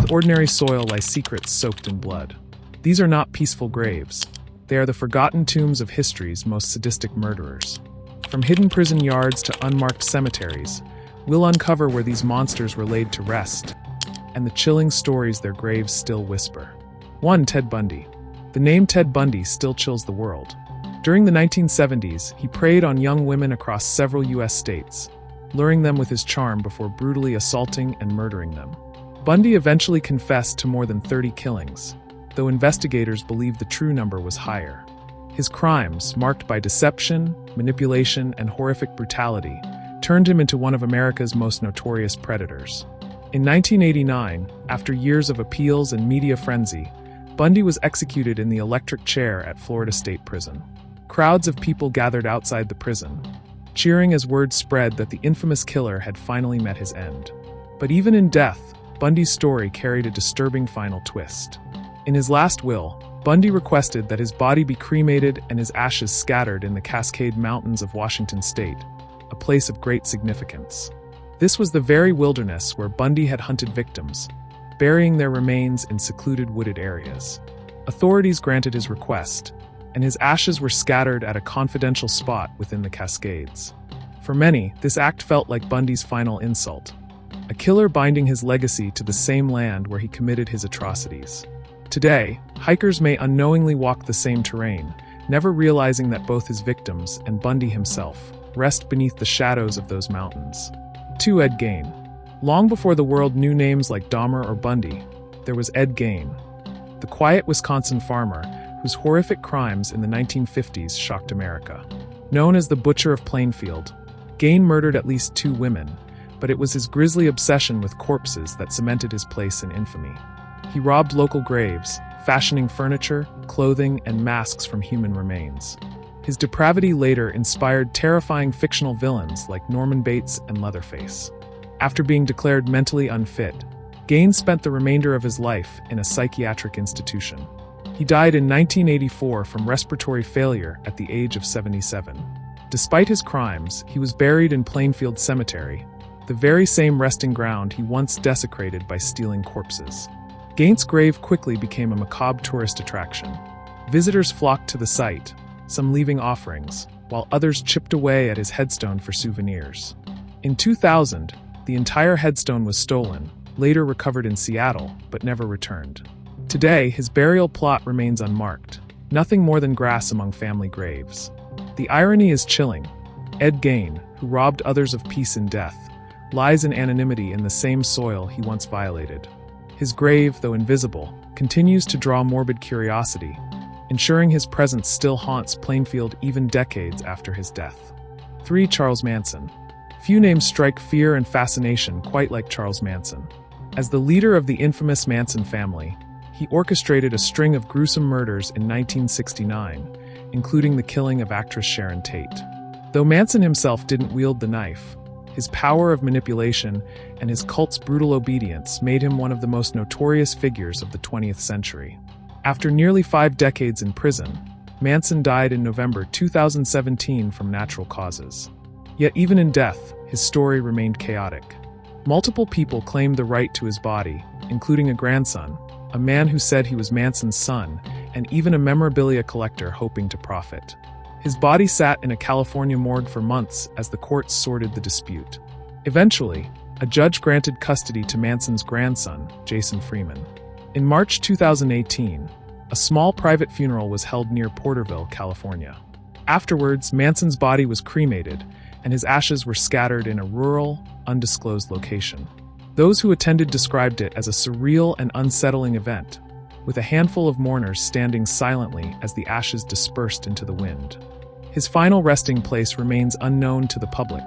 Beneath ordinary soil lie secrets soaked in blood. These are not peaceful graves. They are the forgotten tombs of history's most sadistic murderers. From hidden prison yards to unmarked cemeteries, we'll uncover where these monsters were laid to rest, and the chilling stories their graves still whisper. 1. Ted Bundy. The name Ted Bundy still chills the world. During the 1970s, he preyed on young women across several U.S. states, luring them with his charm before brutally assaulting and murdering them. Bundy eventually confessed to more than 30 killings, though investigators believe the true number was higher. His crimes, marked by deception, manipulation, and horrific brutality, turned him into one of America's most notorious predators. In 1989, after years of appeals and media frenzy, Bundy was executed in the electric chair at Florida State Prison. Crowds of people gathered outside the prison, cheering as word spread that the infamous killer had finally met his end. But even in death, Bundy's story carried a disturbing final twist. In his last will, Bundy requested that his body be cremated and his ashes scattered in the Cascade Mountains of Washington state, a place of great significance. This was the very wilderness where Bundy had hunted victims, burying their remains in secluded wooded areas. Authorities granted his request, and his ashes were scattered at a confidential spot within the Cascades. For many, this act felt like Bundy's final insult, a killer binding his legacy to the same land where he committed his atrocities. Today, hikers may unknowingly walk the same terrain, never realizing that both his victims and Bundy himself rest beneath the shadows of those mountains. 2. Ed Gein. Long before the world knew names like Dahmer or Bundy, there was Ed Gein, the quiet Wisconsin farmer whose horrific crimes in the 1950s shocked America. Known as the Butcher of Plainfield, Gein murdered at least 2 women, but it was his grisly obsession with corpses that cemented his place in infamy. He robbed local graves, fashioning furniture, clothing, and masks from human remains. His depravity later inspired terrifying fictional villains like Norman Bates and Leatherface. After being declared mentally unfit, Gein spent the remainder of his life in a psychiatric institution. He died in 1984 from respiratory failure at the age of 77. Despite his crimes, he was buried in Plainfield Cemetery, the very same resting ground he once desecrated by stealing corpses. Gein's grave quickly became a macabre tourist attraction. Visitors flocked to the site, some leaving offerings, while others chipped away at his headstone for souvenirs. In 2000, the entire headstone was stolen, later recovered in Seattle, but never returned. Today, his burial plot remains unmarked, nothing more than grass among family graves. The irony is chilling. Ed Gein, who robbed others of peace in death, lies in anonymity in the same soil he once violated. His grave, though invisible, continues to draw morbid curiosity, ensuring his presence still haunts Plainfield even decades after his death. 3. Charles Manson. Few names strike fear and fascination quite like Charles Manson. As the leader of the infamous Manson family, he orchestrated a string of gruesome murders in 1969, including the killing of actress Sharon Tate. Though Manson himself didn't wield the knife, his power of manipulation and his cult's brutal obedience made him one of the most notorious figures of the 20th century. After nearly 5 decades in prison, Manson died in November 2017 from natural causes. Yet even in death, his story remained chaotic. Multiple people claimed the right to his body, including a grandson, a man who said he was Manson's son, and even a memorabilia collector hoping to profit. His body sat in a California morgue for months as the courts sorted the dispute. Eventually, a judge granted custody to Manson's grandson, Jason Freeman. In March 2018, a small private funeral was held near Porterville, California. Afterwards, Manson's body was cremated, and his ashes were scattered in a rural, undisclosed location. Those who attended described it as a surreal and unsettling event, with a handful of mourners standing silently as the ashes dispersed into the wind. His final resting place remains unknown to the public,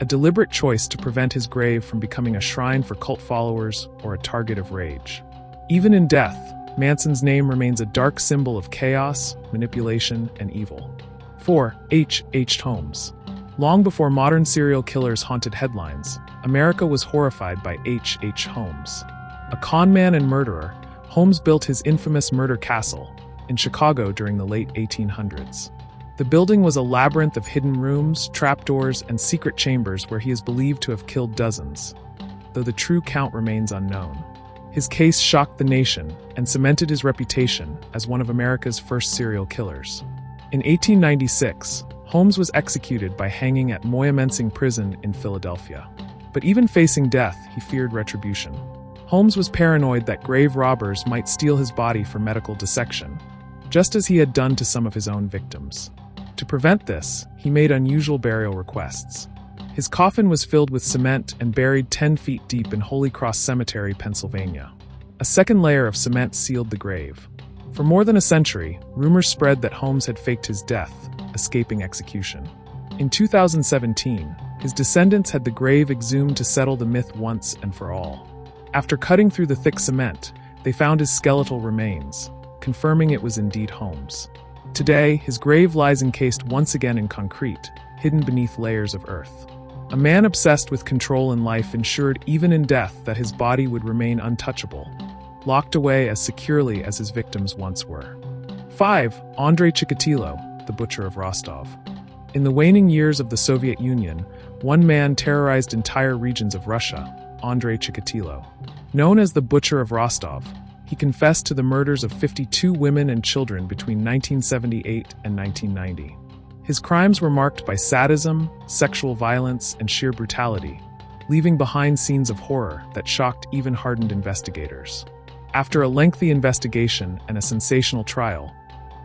a deliberate choice to prevent his grave from becoming a shrine for cult followers or a target of rage. Even in death, Manson's name remains a dark symbol of chaos, manipulation, and evil. 4. H. Holmes. Long before modern serial killers haunted headlines, America was horrified by H. Holmes. A conman and murderer, Holmes built his infamous murder castle in Chicago during the late 1800s. The building was a labyrinth of hidden rooms, trapdoors, and secret chambers where he is believed to have killed dozens, though the true count remains unknown. His case shocked the nation and cemented his reputation as one of America's first serial killers. In 1896, Holmes was executed by hanging at Moyamensing Prison in Philadelphia. But even facing death, he feared retribution. Holmes was paranoid that grave robbers might steal his body for medical dissection, just as he had done to some of his own victims. To prevent this, he made unusual burial requests. His coffin was filled with cement and buried 10 feet deep in Holy Cross Cemetery, Pennsylvania. A second layer of cement sealed the grave. For more than a century, rumors spread that Holmes had faked his death, escaping execution. In 2017, his descendants had the grave exhumed to settle the myth once and for all. After cutting through the thick cement, they found his skeletal remains, confirming it was indeed Holmes. Today, his grave lies encased once again in concrete, hidden beneath layers of earth. A man obsessed with control in life ensured even in death that his body would remain untouchable, locked away as securely as his victims once were. 5. Andrei Chikatilo, the Butcher of Rostov. In the waning years of the Soviet Union, one man terrorized entire regions of Russia, Andrei Chikatilo. Known as the Butcher of Rostov, he confessed to the murders of 52 women and children between 1978 and 1990. His crimes were marked by sadism, sexual violence, and sheer brutality, leaving behind scenes of horror that shocked even hardened investigators. After a lengthy investigation and a sensational trial,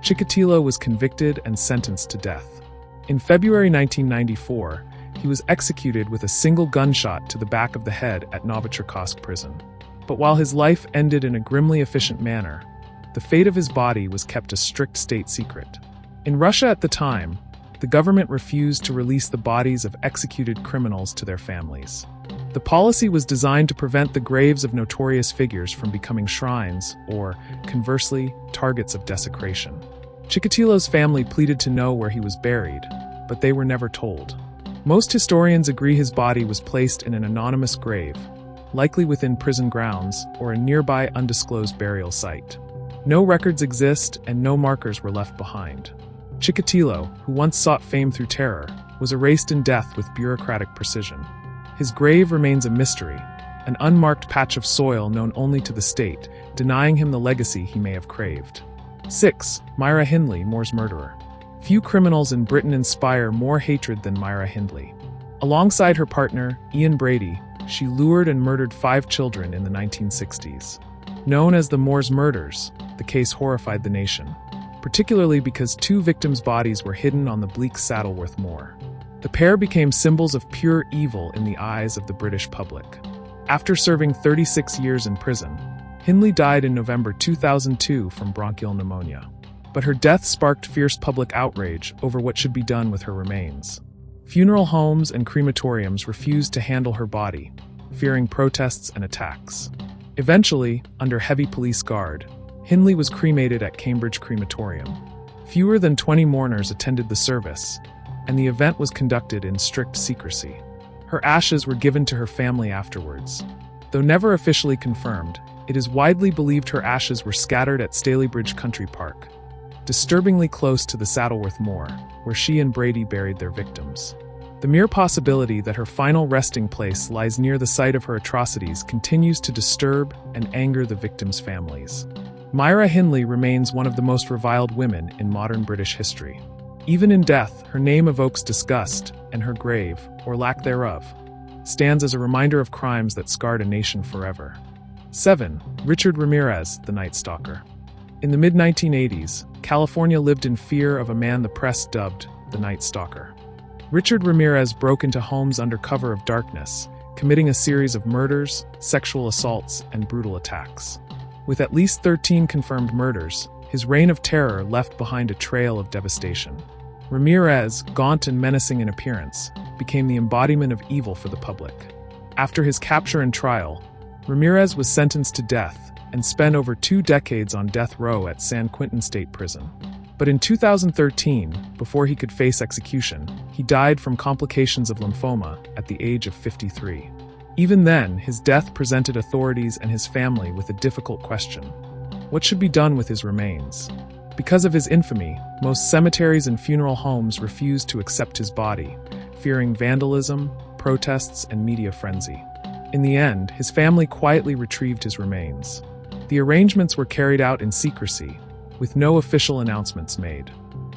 Chikatilo was convicted and sentenced to death. In February 1994, he was executed with a single gunshot to the back of the head at Novocherkassk prison. But while his life ended in a grimly efficient manner, the fate of his body was kept a strict state secret. In Russia at the time, the government refused to release the bodies of executed criminals to their families. The policy was designed to prevent the graves of notorious figures from becoming shrines or, conversely, targets of desecration. Chikatilo's family pleaded to know where he was buried, but they were never told. Most historians agree his body was placed in an anonymous grave, likely within prison grounds or a nearby undisclosed burial site. No records exist and no markers were left behind. Chikatilo, who once sought fame through terror, was erased in death with bureaucratic precision. His grave remains a mystery, an unmarked patch of soil known only to the state, denying him the legacy he may have craved. 6. Myra Hindley, Moore's murderer. Few criminals in Britain inspire more hatred than Myra Hindley. Alongside her partner, Ian Brady, she lured and murdered 5 children in the 1960s. Known as the Moore's murders, the case horrified the nation, particularly because 2 victims' bodies were hidden on the bleak Saddleworth Moor. The pair became symbols of pure evil in the eyes of the British public. After serving 36 years in prison, Hindley died in November 2002 from bronchial pneumonia. But her death sparked fierce public outrage over what should be done with her remains. Funeral homes and crematoriums refused to handle her body, fearing protests and attacks. Eventually, under heavy police guard, Hindley was cremated at Cambridge Crematorium. Fewer than 20 mourners attended the service, and the event was conducted in strict secrecy. Her ashes were given to her family afterwards. Though never officially confirmed, it is widely believed her ashes were scattered at Stalybridge Country Park, disturbingly close to the Saddleworth Moor, where she and Brady buried their victims. The mere possibility that her final resting place lies near the site of her atrocities continues to disturb and anger the victims' families. Myra Hindley remains one of the most reviled women in modern British history. Even in death, her name evokes disgust, and her grave, or lack thereof, stands as a reminder of crimes that scarred a nation forever. 7. Richard Ramirez, the Night Stalker. In the mid-1980s, California lived in fear of a man the press dubbed the Night Stalker. Richard Ramirez broke into homes under cover of darkness, committing a series of murders, sexual assaults, and brutal attacks. With at least 13 confirmed murders, his reign of terror left behind a trail of devastation. Ramirez, gaunt and menacing in appearance, became the embodiment of evil for the public. After his capture and trial, Ramirez was sentenced to death and spent over 2 decades on death row at San Quentin State Prison. But in 2013, before he could face execution, he died from complications of lymphoma at the age of 53. Even then, his death presented authorities and his family with a difficult question. What should be done with his remains? Because of his infamy, most cemeteries and funeral homes refused to accept his body, fearing vandalism, protests, and media frenzy. In the end, his family quietly retrieved his remains. The arrangements were carried out in secrecy, with no official announcements made.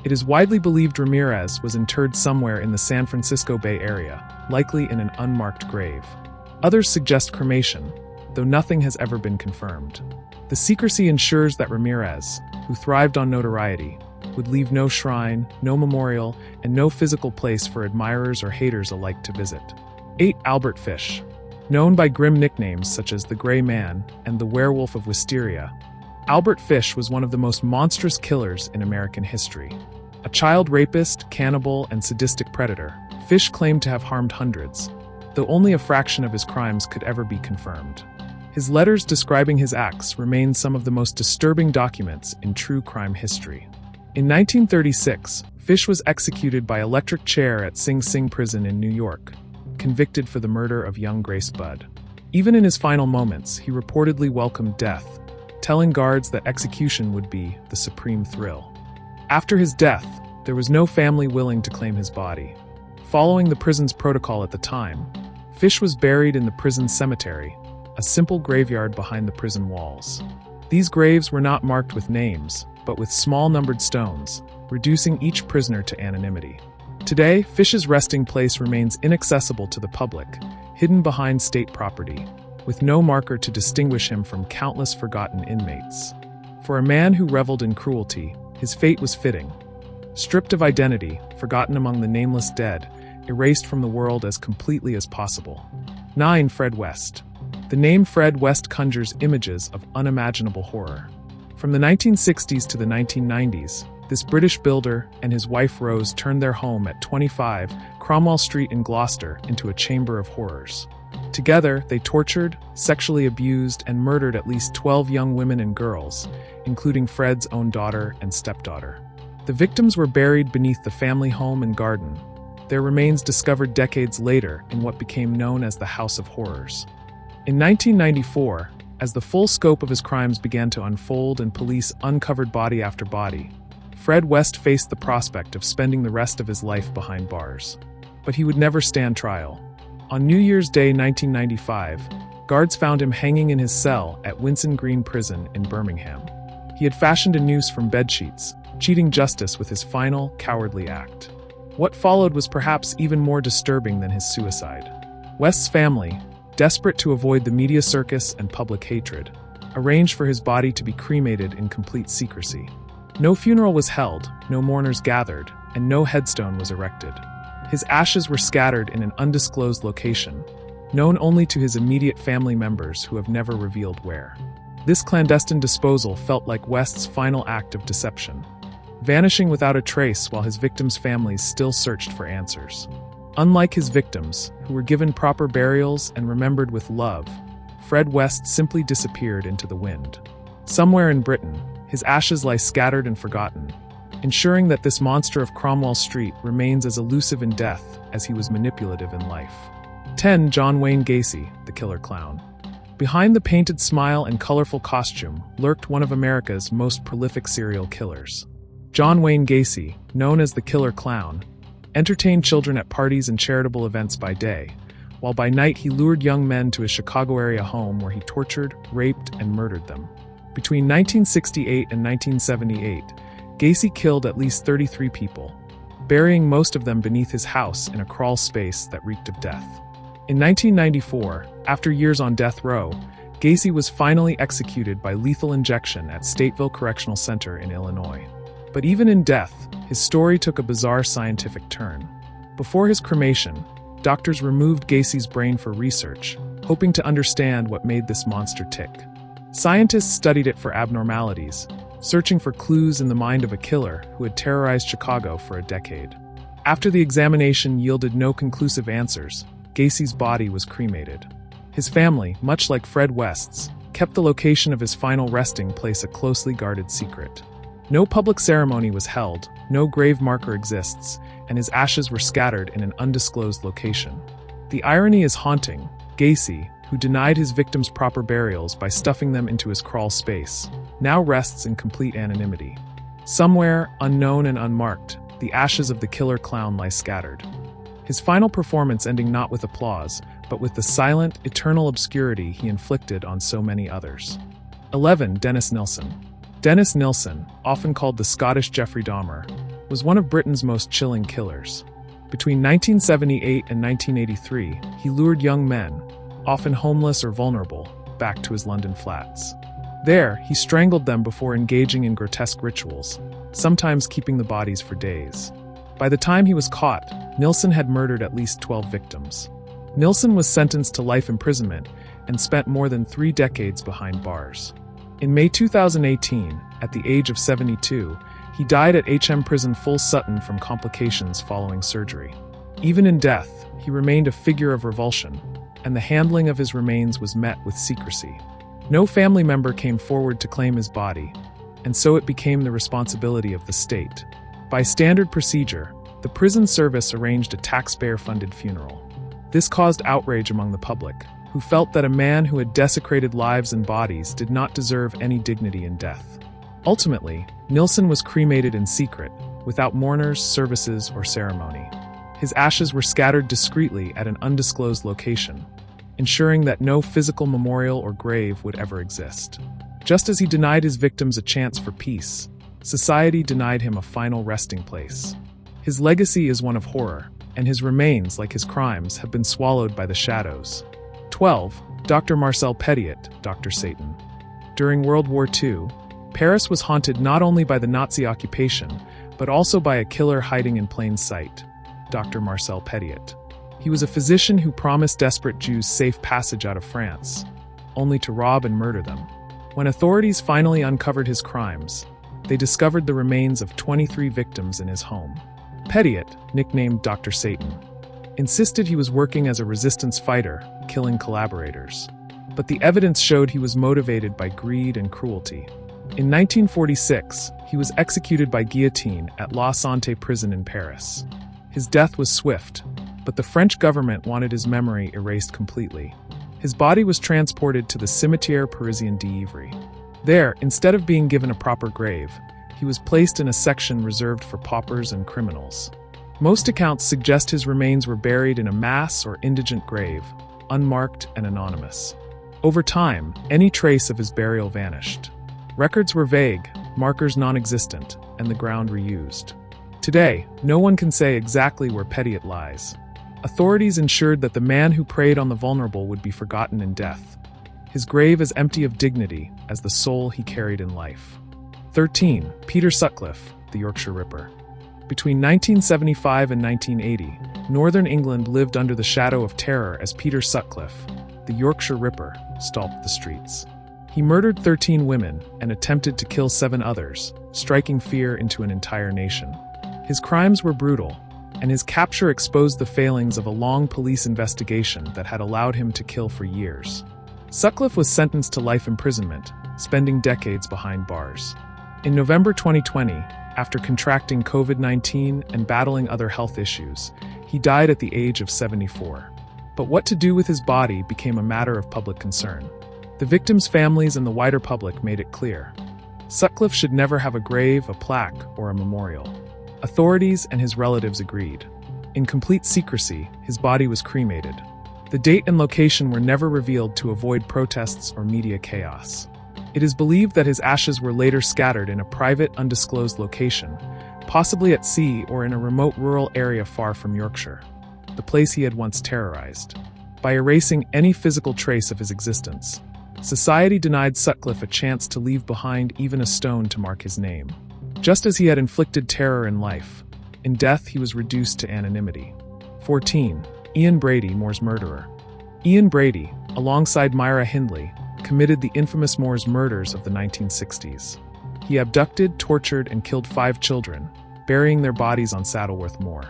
It is widely believed Ramirez was interred somewhere in the San Francisco Bay Area, likely in an unmarked grave. Others suggest cremation, though nothing has ever been confirmed. The secrecy ensures that Ramirez, who thrived on notoriety, would leave no shrine, no memorial, and no physical place for admirers or haters alike to visit. 8. Albert Fish. Known by grim nicknames such as the Gray Man and the Werewolf of Wisteria, Albert Fish was one of the most monstrous killers in American history. A child rapist, cannibal, and sadistic predator, Fish claimed to have harmed hundreds, though only a fraction of his crimes could ever be confirmed. His letters describing his acts remain some of the most disturbing documents in true crime history. In 1936, Fish was executed by electric chair at Sing Sing Prison in New York, convicted for the murder of young Grace Budd. Even in his final moments, he reportedly welcomed death, telling guards that execution would be the supreme thrill. After his death, there was no family willing to claim his body. Following the prison's protocol at the time, Fish was buried in the prison cemetery, a simple graveyard behind the prison walls. These graves were not marked with names, but with small numbered stones, reducing each prisoner to anonymity. Today, Fish's resting place remains inaccessible to the public, hidden behind state property, with no marker to distinguish him from countless forgotten inmates. For a man who reveled in cruelty, his fate was fitting. Stripped of identity, forgotten among the nameless dead, erased from the world as completely as possible. 9. Fred West. The name Fred West conjures images of unimaginable horror. From the 1960s to the 1990s, this British builder and his wife Rose turned their home at 25 Cromwell Street in Gloucester into a chamber of horrors. Together, they tortured, sexually abused, and murdered at least 12 young women and girls, including Fred's own daughter and stepdaughter. The victims were buried beneath the family home and garden, their remains discovered decades later in what became known as the House of Horrors. In 1994, as the full scope of his crimes began to unfold and police uncovered body after body, Fred West faced the prospect of spending the rest of his life behind bars. But he would never stand trial. On New Year's Day 1995, guards found him hanging in his cell at Winson Green Prison in Birmingham. He had fashioned a noose from bedsheets, cheating justice with his final, cowardly act. What followed was perhaps even more disturbing than his suicide. West's family, desperate to avoid the media circus and public hatred, arranged for his body to be cremated in complete secrecy. No funeral was held, no mourners gathered, and no headstone was erected. His ashes were scattered in an undisclosed location, known only to his immediate family members who have never revealed where. This clandestine disposal felt like West's final act of deception, vanishing without a trace while his victims' families still searched for answers. Unlike his victims, who were given proper burials and remembered with love, Fred West simply disappeared into the wind. Somewhere in Britain, his ashes lie scattered and forgotten, ensuring that this monster of Cromwell Street remains as elusive in death as he was manipulative in life. 10. John Wayne Gacy, the Killer Clown. Behind the painted smile and colorful costume lurked one of America's most prolific serial killers. John Wayne Gacy, known as the Killer Clown, entertained children at parties and charitable events by day, while by night he lured young men to his Chicago area home where he tortured, raped, and murdered them. Between 1968 and 1978, Gacy killed at least 33 people, burying most of them beneath his house in a crawl space that reeked of death. In 1994, after years on death row, Gacy was finally executed by lethal injection at Stateville Correctional Center in Illinois. But even in death, his story took a bizarre scientific turn. Before his cremation, doctors removed Gacy's brain for research, hoping to understand what made this monster tick. Scientists studied it for abnormalities, searching for clues in the mind of a killer who had terrorized Chicago for a decade. After the examination yielded no conclusive answers, Gacy's body was cremated. His family, much like Fred West's, kept the location of his final resting place a closely guarded secret. No public ceremony was held, no grave marker exists, and his ashes were scattered in an undisclosed location. The irony is haunting. Gacy, who denied his victims proper burials by stuffing them into his crawl space, now rests in complete anonymity. Somewhere, unknown and unmarked, the ashes of the killer clown lie scattered. His final performance ending not with applause, but with the silent, eternal obscurity he inflicted on so many others. 11. Dennis Nilsen. Dennis Nilsen, often called the Scottish Jeffrey Dahmer, was one of Britain's most chilling killers. Between 1978 and 1983, he lured young men, often homeless or vulnerable, back to his London flats. There, he strangled them before engaging in grotesque rituals, sometimes keeping the bodies for days. By the time he was caught, Nilsen had murdered at least 12 victims. Nilsen was sentenced to life imprisonment and spent more than 3 decades behind bars. In May 2018, at the age of 72, he died at HM Prison Full Sutton from complications following surgery. Even in death, he remained a figure of revulsion, and the handling of his remains was met with secrecy. No family member came forward to claim his body, and so it became the responsibility of the state. By standard procedure, the prison service arranged a taxpayer-funded funeral. This caused outrage among the public, who felt that a man who had desecrated lives and bodies did not deserve any dignity in death. Ultimately, Nilsen was cremated in secret, without mourners, services, or ceremony. His ashes were scattered discreetly at an undisclosed location, ensuring that no physical memorial or grave would ever exist. Just as he denied his victims a chance for peace, society denied him a final resting place. His legacy is one of horror, and his remains, like his crimes, have been swallowed by the shadows. 12. Dr. Marcel Petiot, Dr. Satan. During World War II, Paris was haunted not only by the Nazi occupation, but also by a killer hiding in plain sight, Dr. Marcel Petiot. He was a physician who promised desperate Jews safe passage out of France, only to rob and murder them. When authorities finally uncovered his crimes, they discovered the remains of 23 victims in his home. Petiot, nicknamed Dr. Satan, insisted he was working as a resistance fighter, killing collaborators. But the evidence showed he was motivated by greed and cruelty. In 1946, he was executed by guillotine at La Santé prison in Paris. His death was swift, but the French government wanted his memory erased completely. His body was transported to the Cimetière Parisien d'Ivry. There, instead of being given a proper grave, he was placed in a section reserved for paupers and criminals. Most accounts suggest his remains were buried in a mass or indigent grave, unmarked and anonymous. Over time, any trace of his burial vanished. Records were vague, markers non-existent, and the ground reused. Today, no one can say exactly where Petiot lies. Authorities ensured that the man who preyed on the vulnerable would be forgotten in death. His grave is empty of dignity as the soul he carried in life. 13. Peter Sutcliffe, the Yorkshire Ripper. Between 1975 and 1980, Northern England lived under the shadow of terror as Peter Sutcliffe, the Yorkshire Ripper, stalked the streets. He murdered 13 women and attempted to kill 7 others, striking fear into an entire nation. His crimes were brutal, and his capture exposed the failings of a long police investigation that had allowed him to kill for years. Sutcliffe was sentenced to life imprisonment, spending decades behind bars. In November 2020, after contracting COVID-19 and battling other health issues, he died at the age of 74. But what to do with his body became a matter of public concern. The victims' families and the wider public made it clear. Sutcliffe should never have a grave, a plaque, or a memorial. Authorities and his relatives agreed. In complete secrecy, his body was cremated. The date and location were never revealed to avoid protests or media chaos. It is believed that his ashes were later scattered in a private, undisclosed location, possibly at sea or in a remote rural area far from Yorkshire, the place he had once terrorized. By erasing any physical trace of his existence, society denied Sutcliffe a chance to leave behind even a stone to mark his name. Just as he had inflicted terror in life, in death he was reduced to anonymity. 14. Ian Brady, Moore's murderer. Ian Brady, alongside Myra Hindley, committed the infamous Moors murders of the 1960s. He abducted, tortured, and killed 5 children, burying their bodies on Saddleworth Moor.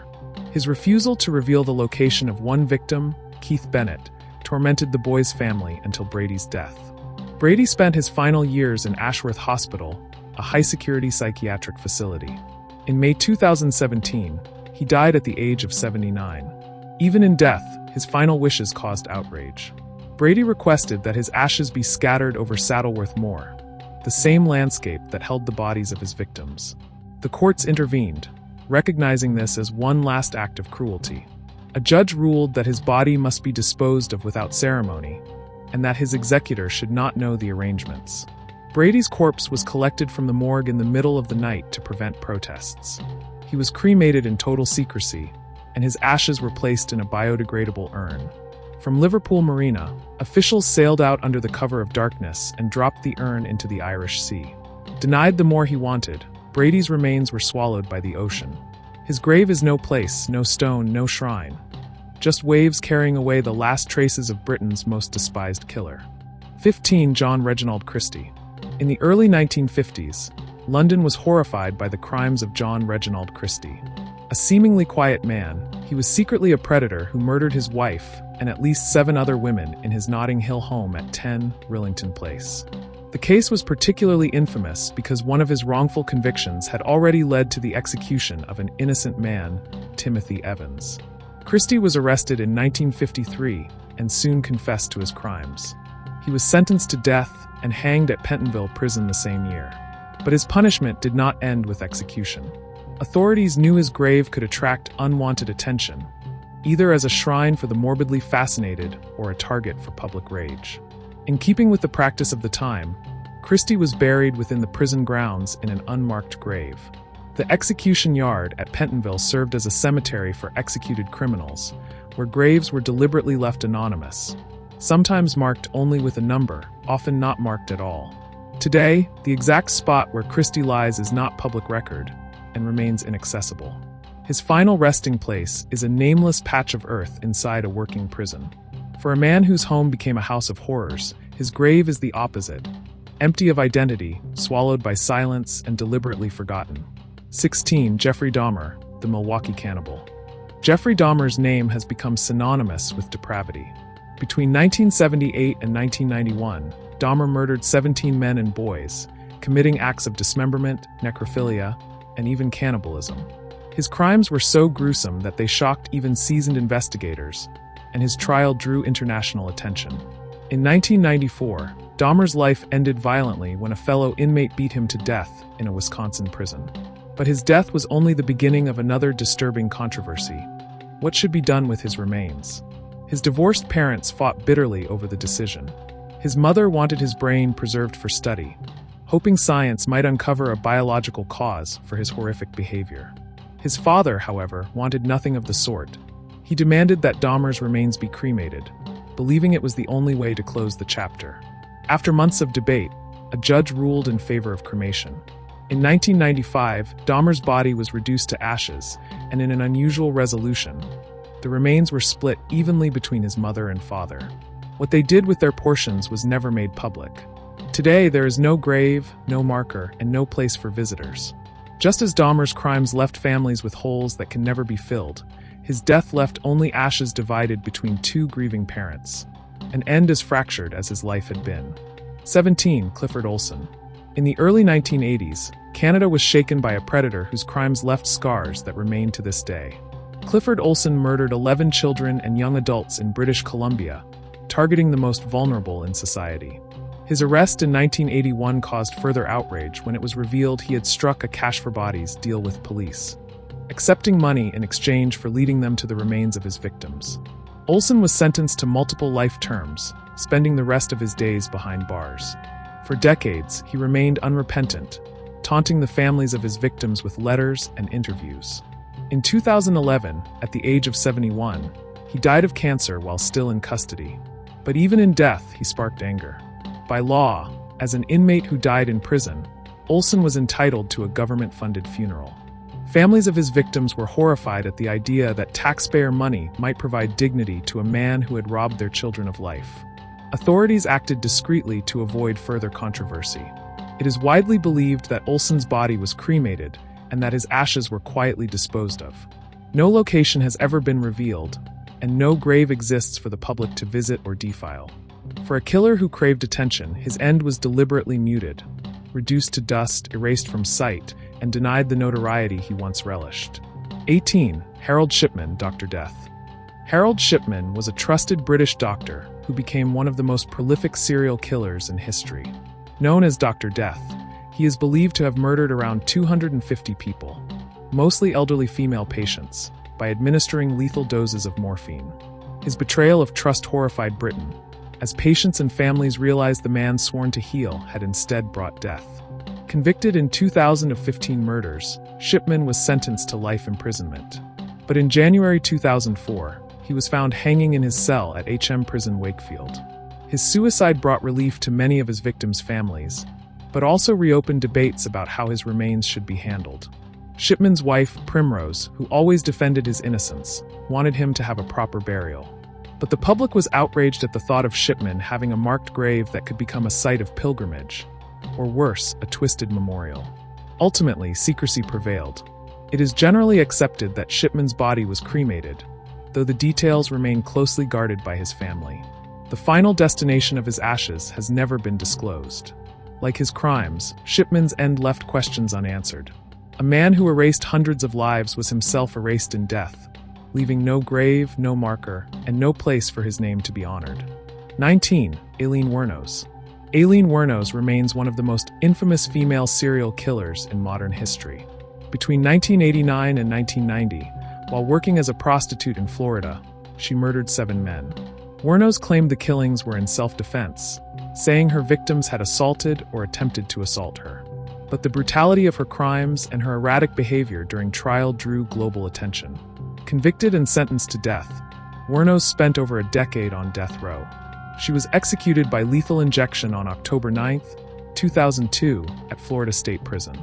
His refusal to reveal the location of one victim, Keith Bennett, tormented the boy's family until Brady's death. Brady spent his final years in Ashworth Hospital, a high-security psychiatric facility. In May 2017, he died at the age of 79. Even in death, his final wishes caused outrage. Brady requested that his ashes be scattered over Saddleworth Moor, the same landscape that held the bodies of his victims. The courts intervened, recognizing this as one last act of cruelty. A judge ruled that his body must be disposed of without ceremony, and that his executor should not know the arrangements. Brady's corpse was collected from the morgue in the middle of the night to prevent protests. He was cremated in total secrecy, and his ashes were placed in a biodegradable urn. From Liverpool Marina, officials sailed out under the cover of darkness and dropped the urn into the Irish Sea. Denied the more he wanted, Brady's remains were swallowed by the ocean. His grave is no place, no stone, no shrine. Just waves carrying away the last traces of Britain's most despised killer. 15. John Reginald Christie. In the early 1950s, London was horrified by the crimes of John Reginald Christie. A seemingly quiet man, he was secretly a predator who murdered his wife and at least 7 other women in his Notting Hill home at 10 Rillington Place. The case was particularly infamous because one of his wrongful convictions had already led to the execution of an innocent man, Timothy Evans. Christie was arrested in 1953 and soon confessed to his crimes. He was sentenced to death and hanged at Pentonville Prison the same year. But his punishment did not end with execution. Authorities knew his grave could attract unwanted attention, either as a shrine for the morbidly fascinated or a target for public rage. In keeping with the practice of the time, Christie was buried within the prison grounds in an unmarked grave. The execution yard at Pentonville served as a cemetery for executed criminals, where graves were deliberately left anonymous, sometimes marked only with a number, often not marked at all. Today, the exact spot where Christie lies is not public record and remains inaccessible. His final resting place is a nameless patch of earth inside a working prison. For a man whose home became a house of horrors, his grave is the opposite, empty of identity, swallowed by silence and deliberately forgotten. 16. Jeffrey Dahmer, the Milwaukee cannibal. Jeffrey Dahmer's name has become synonymous with depravity. Between 1978 and 1991, Dahmer murdered 17 men and boys, committing acts of dismemberment, necrophilia, and even cannibalism. His crimes were so gruesome that they shocked even seasoned investigators, and his trial drew international attention. In 1994, Dahmer's life ended violently when a fellow inmate beat him to death in a Wisconsin prison. But his death was only the beginning of another disturbing controversy. What should be done with his remains? His divorced parents fought bitterly over the decision. His mother wanted his brain preserved for study, hoping science might uncover a biological cause for his horrific behavior. His father, however, wanted nothing of the sort. He demanded that Dahmer's remains be cremated, believing it was the only way to close the chapter. After months of debate, a judge ruled in favor of cremation. In 1995, Dahmer's body was reduced to ashes, and in an unusual resolution, the remains were split evenly between his mother and father. What they did with their portions was never made public. Today, there is no grave, no marker, and no place for visitors. Just as Dahmer's crimes left families with holes that can never be filled, his death left only ashes divided between 2 grieving parents, an end as fractured as his life had been. 17. Clifford Olson. In the early 1980s, Canada was shaken by a predator whose crimes left scars that remain to this day. Clifford Olson murdered 11 children and young adults in British Columbia, targeting the most vulnerable in society. His arrest in 1981 caused further outrage when it was revealed he had struck a cash-for-bodies deal with police, accepting money in exchange for leading them to the remains of his victims. Olson was sentenced to multiple life terms, spending the rest of his days behind bars. For decades, he remained unrepentant, taunting the families of his victims with letters and interviews. In 2011, at the age of 71, he died of cancer while still in custody. But even in death, he sparked anger. By law, as an inmate who died in prison, Olson was entitled to a government-funded funeral. Families of his victims were horrified at the idea that taxpayer money might provide dignity to a man who had robbed their children of life. Authorities acted discreetly to avoid further controversy. It is widely believed that Olson's body was cremated and that his ashes were quietly disposed of. No location has ever been revealed, and no grave exists for the public to visit or defile. For a killer who craved attention, his end was deliberately muted, reduced to dust, erased from sight, and denied the notoriety he once relished. 18. Harold Shipman, Dr. Death. Harold Shipman was a trusted British doctor who became one of the most prolific serial killers in history. Known as Dr. Death, he is believed to have murdered around 250 people, mostly elderly female patients, by administering lethal doses of morphine. His betrayal of trust horrified Britain, as patients and families realized the man sworn to heal had instead brought death. Convicted in 2000 of 15 murders, Shipman was sentenced to life imprisonment. But in January 2004, he was found hanging in his cell at HM Prison Wakefield. His suicide brought relief to many of his victims' families, but also reopened debates about how his remains should be handled. Shipman's wife, Primrose, who always defended his innocence, wanted him to have a proper burial. But the public was outraged at the thought of Shipman having a marked grave that could become a site of pilgrimage, or worse, a twisted memorial. Ultimately, secrecy prevailed. It is generally accepted that Shipman's body was cremated, though the details remain closely guarded by his family. The final destination of his ashes has never been disclosed. Like his crimes, Shipman's end left questions unanswered. A man who erased hundreds of lives was himself erased in death, leaving no grave, no marker, and no place for his name to be honored. 19. Aileen Wuornos. Aileen Wuornos remains one of the most infamous female serial killers in modern history. Between 1989 and 1990, while working as a prostitute in Florida, she murdered 7 men. Wuornos claimed the killings were in self-defense, saying her victims had assaulted or attempted to assault her. But the brutality of her crimes and her erratic behavior during trial drew global attention. Convicted and sentenced to death, Wuornos spent over a decade on death row. She was executed by lethal injection on October 9, 2002, at Florida State Prison.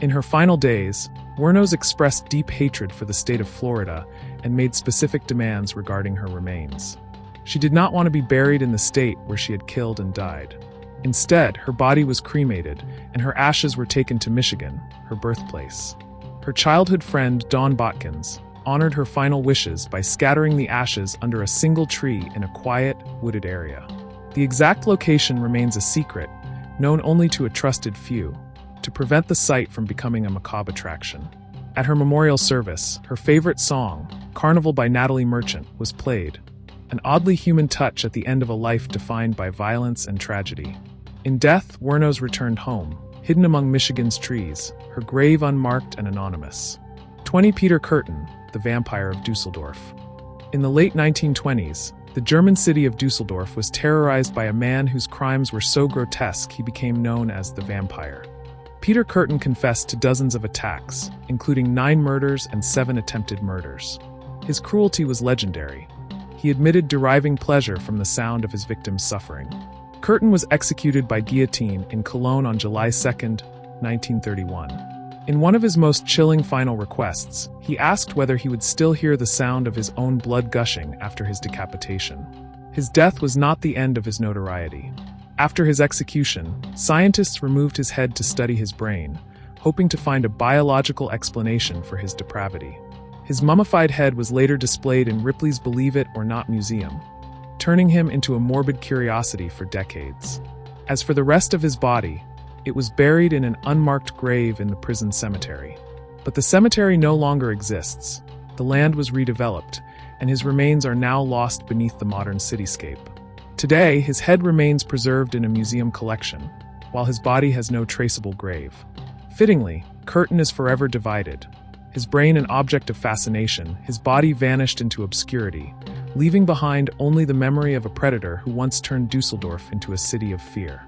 In her final days, Wuornos expressed deep hatred for the state of Florida and made specific demands regarding her remains. She did not want to be buried in the state where she had killed and died. Instead, her body was cremated, and her ashes were taken to Michigan, her birthplace. Her childhood friend, Dawn Botkins, honored her final wishes by scattering the ashes under a single tree in a quiet, wooded area. The exact location remains a secret, known only to a trusted few, to prevent the site from becoming a macabre attraction. At her memorial service, her favorite song, Carnival by Natalie Merchant, was played, an oddly human touch at the end of a life defined by violence and tragedy. In death, Wuornos returned home, hidden among Michigan's trees, her grave unmarked and anonymous. 20. Peter Kurten, the vampire of Dusseldorf. In the late 1920s, the German city of Dusseldorf was terrorized by a man whose crimes were so grotesque he became known as the vampire. Peter Kurten confessed to dozens of attacks, including 9 murders and 7 attempted murders. His cruelty was legendary. He admitted deriving pleasure from the sound of his victims' suffering. Kurten was executed by guillotine in Cologne on July 2, 1931. In one of his most chilling final requests, he asked whether he would still hear the sound of his own blood gushing after his decapitation. His death was not the end of his notoriety. After his execution, scientists removed his head to study his brain, hoping to find a biological explanation for his depravity. His mummified head was later displayed in Ripley's Believe It or Not museum, turning him into a morbid curiosity for decades. As for the rest of his body, it was buried in an unmarked grave in the prison cemetery. But the cemetery no longer exists. The land was redeveloped, and his remains are now lost beneath the modern cityscape. Today, his head remains preserved in a museum collection, while his body has no traceable grave. Fittingly, Kurten is forever divided. His brain an object of fascination, his body vanished into obscurity, leaving behind only the memory of a predator who once turned Dusseldorf into a city of fear.